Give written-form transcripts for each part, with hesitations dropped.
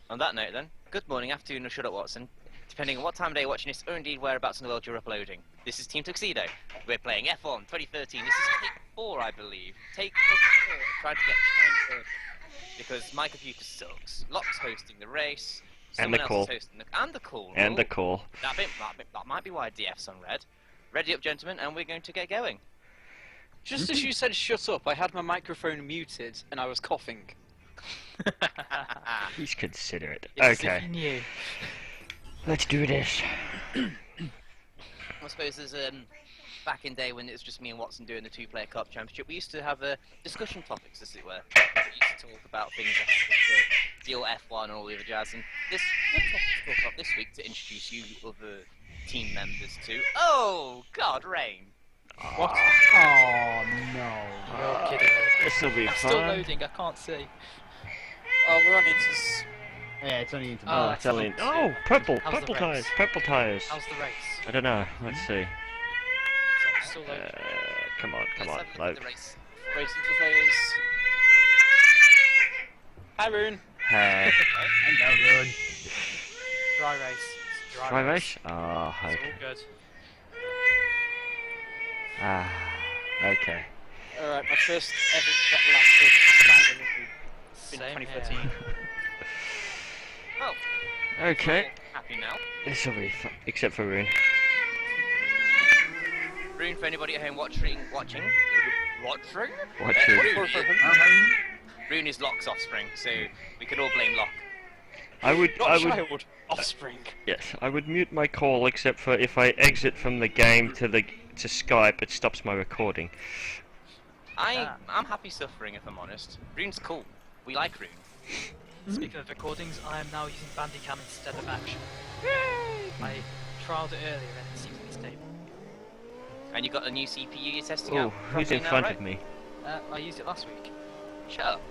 On that note then, good morning, afternoon or shut up Watson, depending on what time of day you're watching this or indeed whereabouts in the world you're uploading. This is Team Tuxedo. We're playing F1 2013. This is take 4 I believe. Take 4, trying to get China because my computer sucks. Lokk's hosting the race, someone else is hosting the call. And the call. That might be why DF's on red. Ready up gentlemen and we're going to get going. Just as you said shut up, I had my microphone muted and I was coughing. He's considerate. It's Okay. Let's do this. I suppose there's back in day when it was just me and Watson doing the two-player cup championship, we used to have discussion topics, as it were. We used to talk about things like the deal F1 and all the other jazz. And this good topic to talk about this week to introduce you other team members to. Oh God, rain. What? Oh no! You're kidding me. This will be I'm fun. still loading. I can't see. Oh, we're on into... Yeah, it's only into. Oh, it's only. Oh, purple the tires, race? purple tires. How's the race? I don't know. Let's see. I'm still loading. Come on, Let's have a look at load. the race. Racing for players. Hi, Rune. Hey. Hello, Run. Dry race. It's Dry race? Oh, It's okay. all good. Ah, okay. Alright, my first ever lap of China in Same 2013. here. Oh, Okay. happy now. This will be fun, except for Rune. Rune, for anybody at home watching. Rune is Lokk's offspring, so we could all blame Lokk. I would. Offspring. Yes, I would mute my call except for if I exit from the game to Skype, it stops my recording. I'm happy suffering, if I'm honest. Rune's cool. We like Rune. Speaking of recordings, I am now using Bandicam instead of Action. I trialled it earlier and it seems to be stable. And you got a new CPU you're testing Oh, out. who's in properly now, front right? of me? I used it last week. Shut up.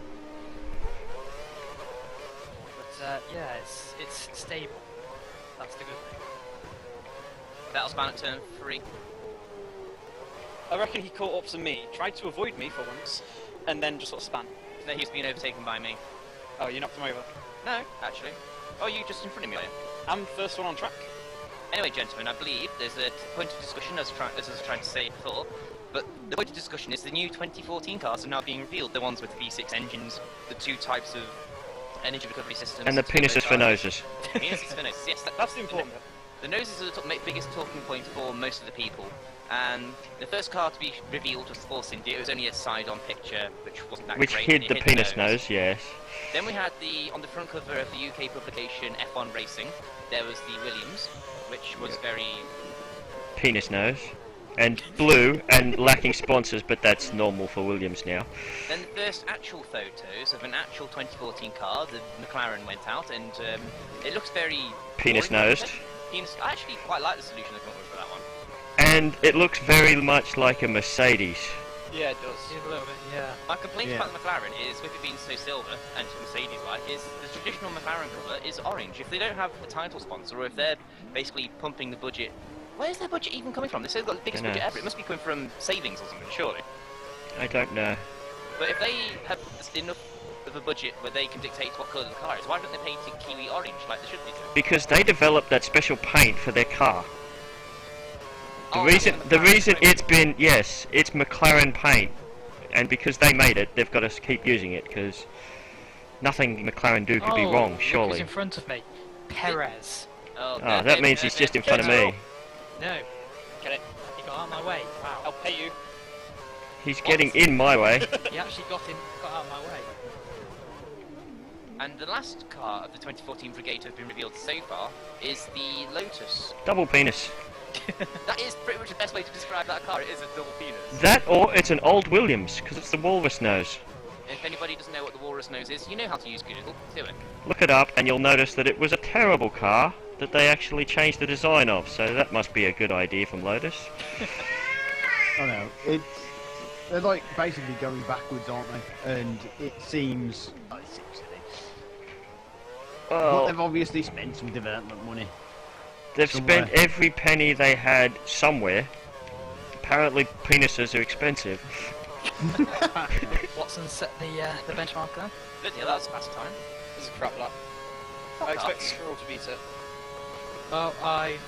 But yeah, it's stable. That's the good thing. That'll span at turn 3. I reckon he caught up to me, tried to avoid me for once, and then just sort of span. No, he's been overtaken by me. Oh, you knocked him over. No, actually. Oh, you just in front of me, are you? I'm first one on track. Anyway, gentlemen, I believe there's a point of discussion, as I was trying to say before, but the point of discussion is the new 2014 cars are now being revealed, the ones with the V6 engines, the 2 types of energy recovery systems. And the penises for noses. Penises for noses, yes. That's the important bit. The noses are the biggest talking point for most of the people, and the first car to be revealed was Force India. It was only a side-on picture, which wasn't that Which great. hid and the it penis nose, yes. Then we had on the front cover of the UK publication F1 Racing, there was the Williams, which was very... Penis nose. And blue, and lacking sponsors, but that's normal for Williams now. Then the first actual photos of an actual 2014 car, the McLaren went out, and it looks very... Penis-nosed. I actually quite like the solution they come up with for that one. And it looks very much like a Mercedes. Yeah, it does. Yeah, a little bit, yeah. My complaint about the McLaren is, with it being so silver, and Mercedes-like, is the traditional McLaren colour is orange. If they don't have a title sponsor, or if they're basically pumping the budget... Where's their budget even coming from? They say they've got the biggest budget ever. It must be coming from savings or something, surely. I don't know. But if they have enough of a budget where they can dictate what colour the car is, why don't they paint it kiwi orange like they should be doing? Because they developed that special paint for their car. The Oh, reason yeah, the McLaren reason paint. it's been, yes, it's McLaren paint. And because they made it, they've got to keep using it, because nothing McLaren do could be wrong, Look surely. who's in front of me. Perez. Oh, Oh, that means he's just in front of me. No, Get it? he got out of my way. Wow. I'll pay you. He's getting in my way. He actually got out of my way. And the last car of the 2014 Brigade to have been revealed so far is the Lotus. Double penis. That is pretty much the best way to describe that car. It is a double penis. That or it's an old Williams, because it's the walrus nose. If anybody doesn't know what the walrus nose is, you know how to use Google. Do it. Look it up and you'll notice that it was a terrible car that they actually changed the design of, so that must be a good idea from Lotus. I know. They're like basically going backwards, aren't they? And it seems silly. But Well, they've obviously spent some development money. they've somewhere. spent every penny they had somewhere. Apparently penises are expensive. Watson set the benchmark then. Yeah, that was a fast time. This is a crap lap. Fuck I expect off. Squirrel to beat it. Well, I've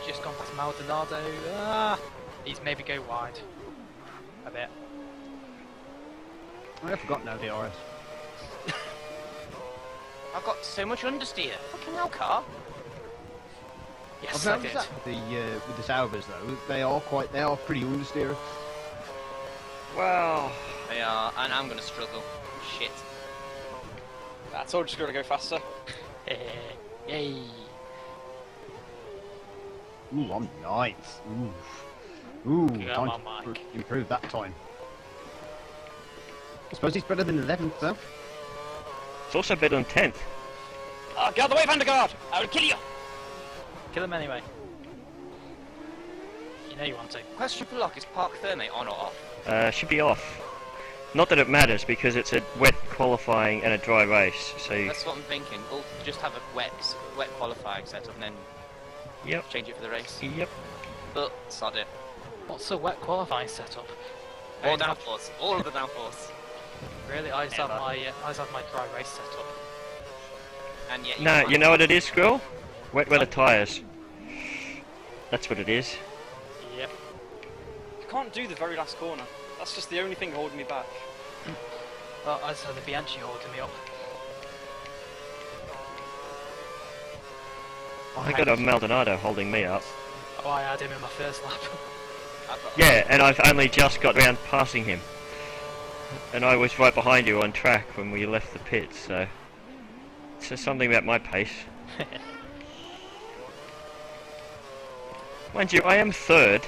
just gone past Maldonado. He's maybe go wide. A bit. I forgot now DRS. I've got so much understeer. Fucking hell, car. Yes, I've I did. noticed that with the Saubers though, they are pretty understeer. Wow. They are, and I'm gonna struggle. Shit. I told you Squirrel to go faster. Yay. Ooh, I'm ninth. Ooh, Come time on, to Mike. improve that time. I suppose it's better than 11th though. It's also better than 10th. Get out of the way, Vandergaard! I will kill you! Kill him anyway. You know you want to. Question for Lokk, is Park Thermate on or off? Should be off. Not that it matters because it's a wet qualifying and a dry race, so That's what I'm thinking. We'll just have a wet qualifying setup and then yep, change it for the race. yep. But sod it. What's a wet qualifying setup? All downforce. All of the downforce. Really, I just have my dry race setup. And yet No, you know what it is, Squirrel? Wet weather tyres. That's what it is. Yep. You can't do the very last corner. That's just the only thing holding me back. Well, I just had the Bianchi holding me up. I got a Maldonado holding me up. Oh, I had him in my first lap. I've got Yeah, and I've only just got round passing him. And I was right behind you on track when we left the pit, so it says something about my pace. Mind you, I am third.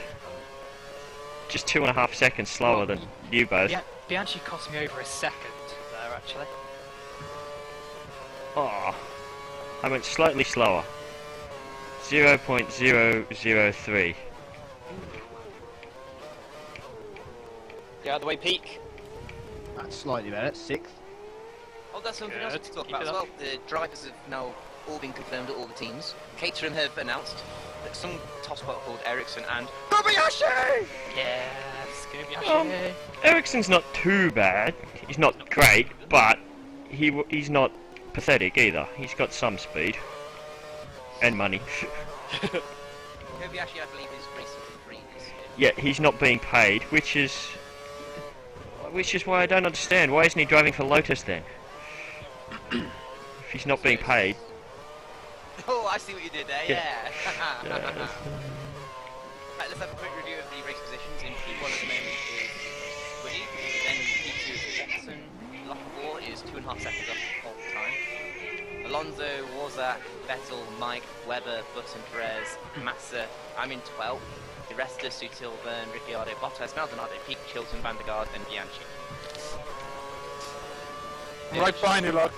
Just 2.5 seconds slower than you both. Bianchi cost me over a second there, actually. Oh, I went slightly slower. 0.003. Get out of the way, Peak. That's slightly better. 6th. Oh, that's something else Good. to talk Keep about it as up. well. The drivers have now all been confirmed at all the teams. Caterham have announced that some tosspot called Ericsson and Kobayashi! Yes, Kobayashi. Ericsson's not too bad. He's not great, but he's not pathetic either. He's got some speed and money. Kobayashi, I believe, is racing for free this year. Yet he's not being paid, which is why I don't understand. Why isn't he driving for Lotus then? If he's not being paid. Oh, I see what you did there, Yeah. yeah. Right, let's have a quick review of the race positions. In P1 at the moment is Woody, then P2 is Watson, Warr is 2.5 seconds off all the time. Alonso, Warzak, Vettel, Mike, Webber, Button, Perez, Massa, I'm in 12th. The rest are Sutil, Verne, Ricciardo, Bottas, Maldonado, Peak, Chilton, Vandergaard, and Bianchi. Right behind you, Lokk.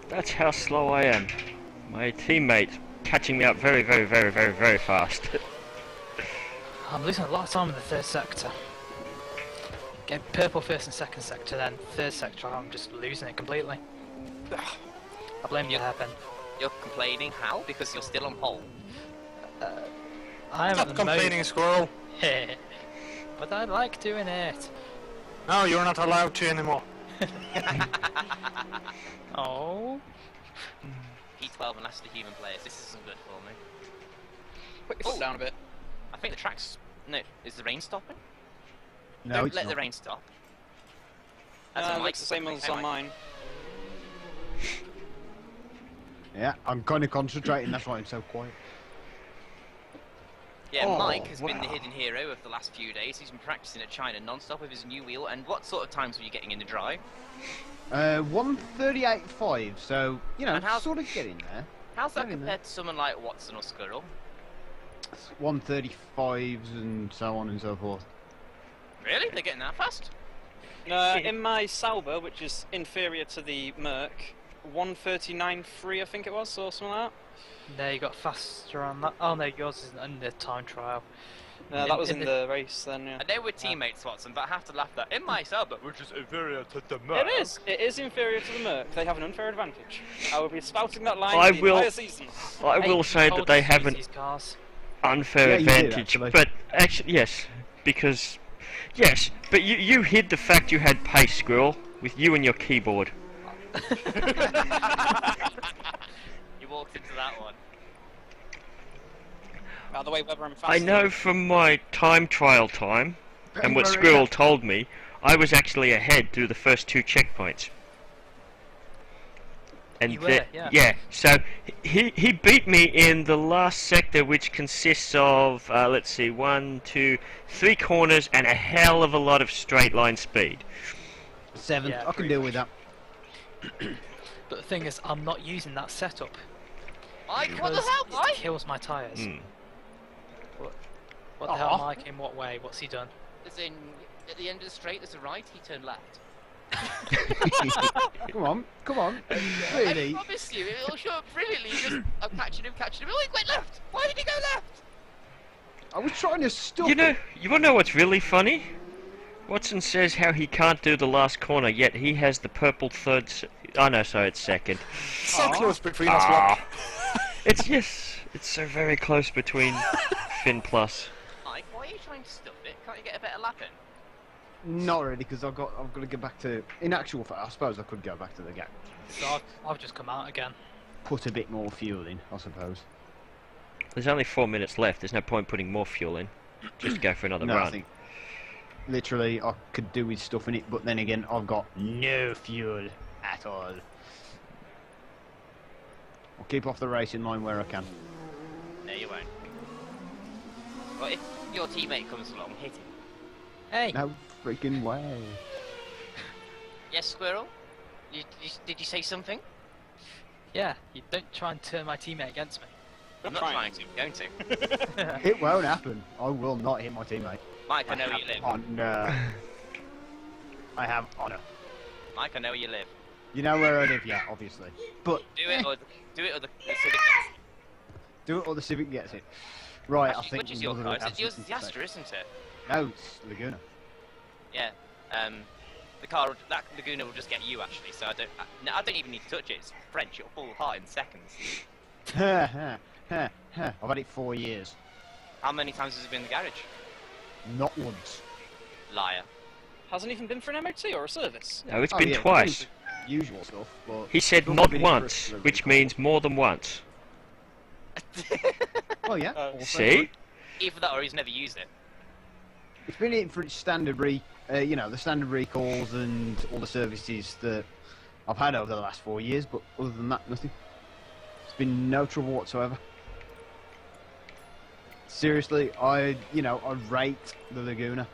That's how slow I am. My teammate catching me up very, very, very, very, very fast. I'm losing a lot of time in the third sector. Get purple first and second sector, then third sector I'm just losing it completely. I blame the hairpin. You're complaining? How? Because you're still on pole. I am at Stop the complaining, Squirrel. moment. But I like doing it. No, you're not allowed to anymore. Oh. P12 and that's the human players. This isn't good for me. Put your foot down a bit. I think the track's... No, is the rain stopping? No, Don't it's let not. the rain stop. That's a mic Looks the same something. as on mine. Yeah, I'm kind of concentrating. That's why I'm so quiet. Yeah, Oh, Mike has been the wow. hidden hero of the last few days. He's been practicing at China non-stop with his new wheel. And what sort of times were you getting in the dry? 138.5, so, you know, And how's- sort of getting there. How's that Getting compared to someone like Watson or Squirrel? 135s and so on and so forth. Really? They're getting that fast? In my Sauber, which is inferior to the Merc, 139.3 I think it was, or something like No, you got faster on that. Oh no, yours isn't under time trial. that. That was in the race then, yeah. I know we're teammates, Watson, but I have to laugh at that. In my Sauber, which is inferior to the Merc. It is inferior to the Merc. They have an unfair advantage. I will be spouting that line I the will- entire season. I will say that they have an These cars. unfair Yeah, you did, advantage, actually. but actually, yes, because yes, but you hid the fact you had pace, Squirrel, with you and your keyboard. You walked into that one. By the way, whether I'm fast I know from my time trial time, and what Squirrel told me, I was actually ahead through the first 2 checkpoints. And You were, yeah. so he beat me in the last sector, which consists of, let's see, 1, 2, 3 corners and a hell of a lot of straight line speed. 7th, Yeah, I can pretty deal with that. But the thing is, I'm not using that setup. Mike, what the because hell, it Mike? kills my tyres. Hmm. What the hell, Mike? In what way? What's he done? As in, at the end of the straight, there's a right, he turned left. Come on. I Really? promise you, it'll show up brilliantly. I'm catching him. Oh, he went left! Why did he go left? I was trying to stop You know, it. you wanna know what's really funny? Watson says how he can't do the last corner, yet he has the purple third. Oh no, sorry, it's second. So close between us, Lokk. It's it's so very close between Finn plus. Mike, why are you trying to stuff it? Can't you get a better lap in? Not really, because I've got to get back to. In actual fact, I suppose I could go back to the gap. So I've just come out again. Put a bit more fuel in, I suppose. There's only 4 minutes left. There's no point putting more fuel in. Just go for another No, I run. think literally I could do with stuff in it, but then again, I've got no fuel at all. I'll keep off the racing line where I can. No, you won't. Well, if your teammate comes along, hit him. Hey, No freaking way. Yes, Squirrel? Did you say something? yeah, you don't try and turn my teammate against me. I'm not trying to. I'm going to. It won't happen. I will not hit my teammate. Mike, I know where you live. Honor. I have honor. Mike, I know where you live. You know where I live, yeah, obviously. But Do it or the Civic. do it or the Civic gets it. Right, Actually, I think which is your Mother car? would have It's yours, something the to say. Astra, isn't it? No, it's Laguna. Yeah. The car, that Laguna will just get you actually. So I don't even need to touch it. It's French. It'll fall apart in seconds. I've had it 4 years. How many times has it been in the garage? Not once. Liar. Hasn't even been for an MOT or a service. No, it's Oh, been yeah, twice. Usual stuff, but He said Don't not be for once, a which car. means more than once. well, yeah. Oh. also See? good. Either that or he's never used it. It's been in for its standard the standard recalls and all the services that I've had over the last 4 years, but other than that, nothing. It's been no trouble whatsoever. Seriously, I rate the Laguna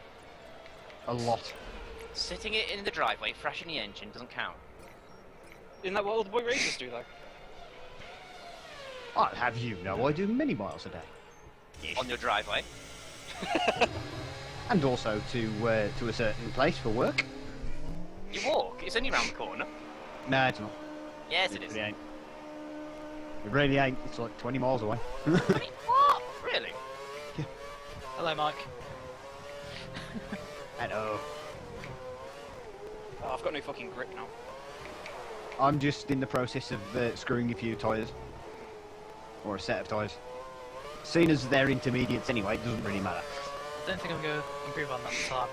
a lot. Sitting it in the driveway, fresh in the engine, doesn't count. Isn't that what old boy racers do, though? I'll have you know I do many miles a day. On your driveway. And also to a certain place for work. You walk. It's only round the corner. No, it's not. Yes, it is. really ain't. It really ain't. It's like 20 miles away. What? Really? Hello, Mike. Hello. Oh, I've got no fucking grip now. I'm just in the process of screwing a few tyres. Or a set of tyres. Seeing as they're intermediates anyway, it doesn't really matter. I don't think I'm going to improve on that time.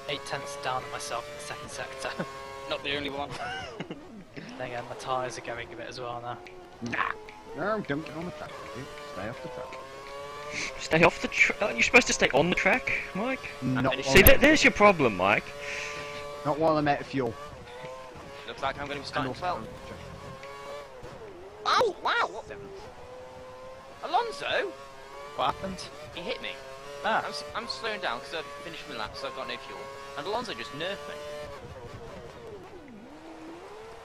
8/10 down on myself in the second sector. Not the only one. Then again, my tyres are going a bit as well now. Nah. No, don't get on the track. Dude. Stay off the track. Stay off the track. You're supposed to stay on the track, Mike. Not finished. while, See, there's your problem, Mike. not while I'm out of fuel. Looks like I'm going to be And starting also- 12. Oh, wow, what the... Alonso? What happened? He hit me. Ah, I'm slowing down because I've finished my lap, so I've got no fuel. And Alonso just nerfed me.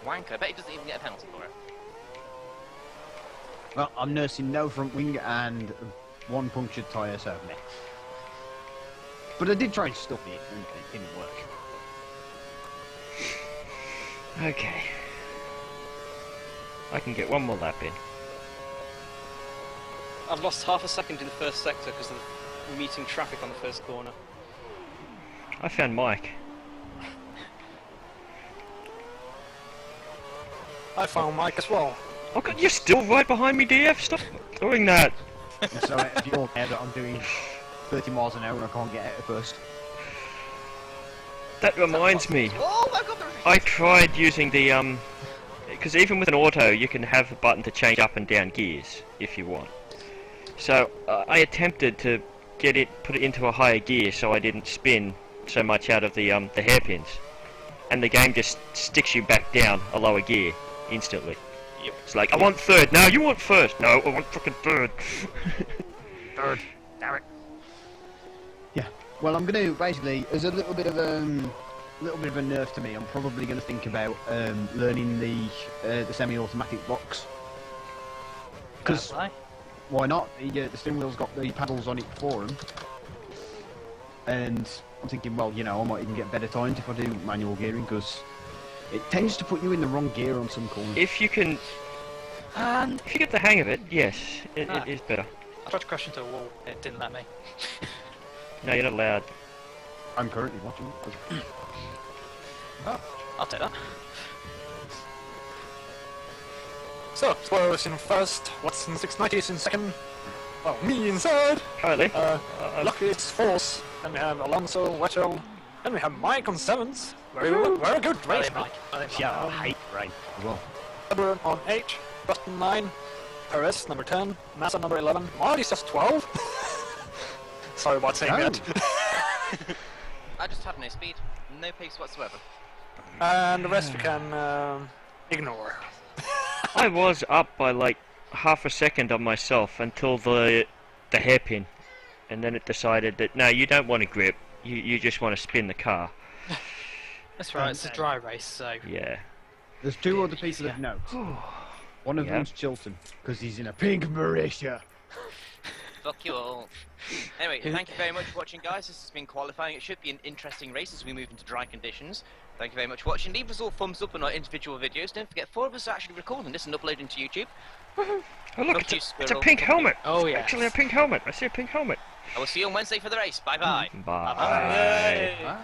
Wanker. I bet he doesn't even get a penalty for it. Well, I'm nursing no front wing and one punctured tyre served me. But I did try and stop it, and it didn't work. Okay. I can get one more lap in. I've lost half a second in the first sector because of meeting traffic on the first corner. I found Mike. I found Mike as well. Oh god, you're still right behind me, DF. Stop doing that. And so if you're aware that I'm doing 30 miles an hour and I can't get out at first. That reminds me. Oh, I got the. I tried using the because even with an auto, you can have a button to change up and down gears if you want. So I attempted to put it into a higher gear so I didn't spin so much out of the hairpins, and the game just sticks you back down a lower gear instantly. Yep. It's like, I want third. No, you want first. No, I want fucking third. Third. Damn it. Yeah. Well, I'm going to basically, as a little bit of a nerf to me, I'm probably going to think about learning the semi-automatic box. Because why not? The steering wheel's got the paddles on it for them. And I'm thinking, well, you know, I might even get better times if I do manual gearing, because it tends to put you in the wrong gear on some corners. If you get the hang of it, yes, it is better. I tried to crash into a wall. It didn't let me. No, you're not allowed. I'm currently watching it. Oh, I'll take that. So, Squirre is in first, Watson 690 is in second. Well, me in third. Currently. Lokk is fourth. Then we have Alonso, Vettel. Then we have Mike on seventh. Very good Well, race. they might. Yeah, I hate rain as well. Weber on 8, Button 9, Perez number 10, Massa number 11, Marty says 12. Sorry about saying that. I just have no speed, no pace whatsoever. And the rest we can ignore. I was up by like half a second on myself until the hairpin, and then it decided that no, you don't want to grip, you just want to spin the car. That's right, it's a dry race, so... Yeah. There's two other people of note. One of Yeah. them's Chilton, because he's in a pink Marisha. Fuck you all. Anyway, thank you very much for watching, guys. This has been qualifying. It should be an interesting race as we move into dry conditions. Thank you very much for watching. Leave us all thumbs up on our individual videos. Don't forget, 4 of us are actually recording this and uploading to YouTube. Oh look, Love you, it's a Squirrel. pink helmet. Oh, It's yes. actually a pink helmet. I see a pink helmet. I will see you on Wednesday for the race. Bye bye. Bye. Bye. Bye.